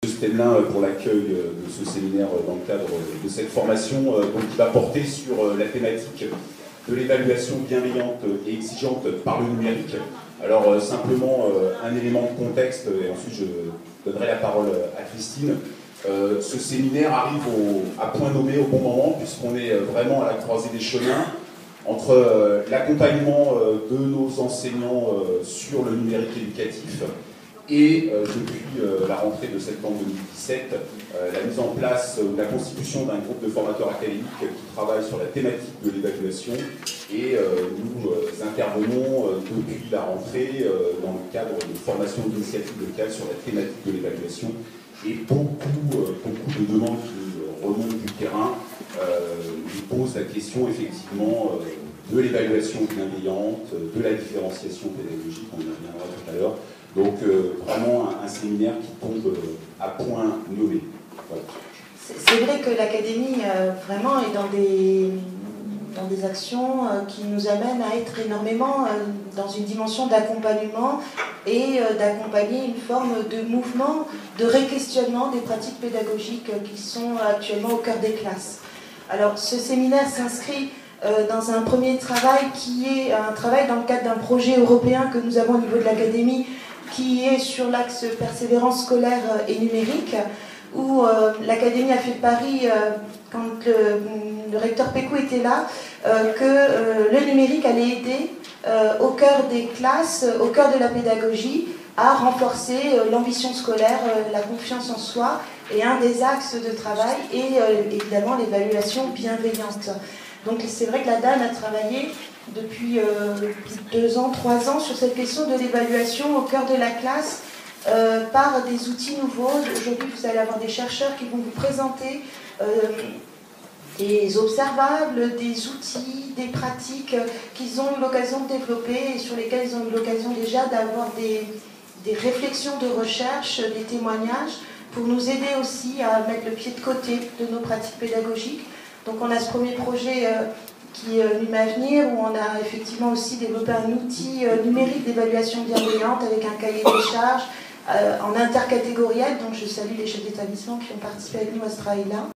Stemelin pour l'accueil de ce séminaire dans le cadre de cette formation qui va porter sur la thématique de l'évaluation bienveillante et exigeante par le numérique. Alors simplement un élément de contexte et ensuite je donnerai la parole à Christine. Ce séminaire arrive à point nommé au bon moment puisqu'on est vraiment à la croisée des chemins entre l'accompagnement de nos enseignants sur le numérique éducatif et depuis la rentrée de septembre 2017, la mise en place ou la constitution d'un groupe de formateurs académiques qui travaille sur la thématique de l'évaluation et nous intervenons depuis la rentrée dans le cadre de formation d'initiatives locales sur la thématique de l'évaluation et beaucoup de demandes qui remontent du terrain nous posent la question effectivement de l'évaluation bienveillante, de la différenciation pédagogique, on y reviendra tout à l'heure. Donc vraiment un séminaire qui tombe à point nommé. Voilà. C'est vrai que l'académie vraiment est dans des actions qui nous amènent à être énormément dans une dimension d'accompagnement et d'accompagner une forme de mouvement, de réquestionnement des pratiques pédagogiques qui sont actuellement au cœur des classes. Alors ce séminaire s'inscrit dans un premier travail qui est un travail dans le cadre d'un projet européen que nous avons au niveau de l'académie qui est sur l'axe persévérance scolaire et numérique, où l'Académie a fait le pari, quand le recteur Pécou était là, que le numérique allait aider au cœur des classes, au cœur de la pédagogie, à renforcer l'ambition scolaire, la confiance en soi, et un des axes de travail est évidemment l'évaluation bienveillante. Donc c'est vrai que la DAN a travaillé depuis 2 ans, 3 ans sur cette question de l'évaluation au cœur de la classe par des outils nouveaux. Aujourd'hui, vous allez avoir des chercheurs qui vont vous présenter des observables, des outils, des pratiques qu'ils ont eu l'occasion de développer et sur lesquels ils ont eu l'occasion déjà d'avoir des réflexions de recherche, des témoignages, pour nous aider aussi à mettre le pied de côté de nos pratiques pédagogiques. Donc on a ce premier projet qui est Numavenir, où on a effectivement aussi développé un outil numérique d'évaluation bienveillante avec un cahier des charges en intercatégoriel. Donc je salue les chefs d'établissement qui ont participé avec nous à ce travail-là.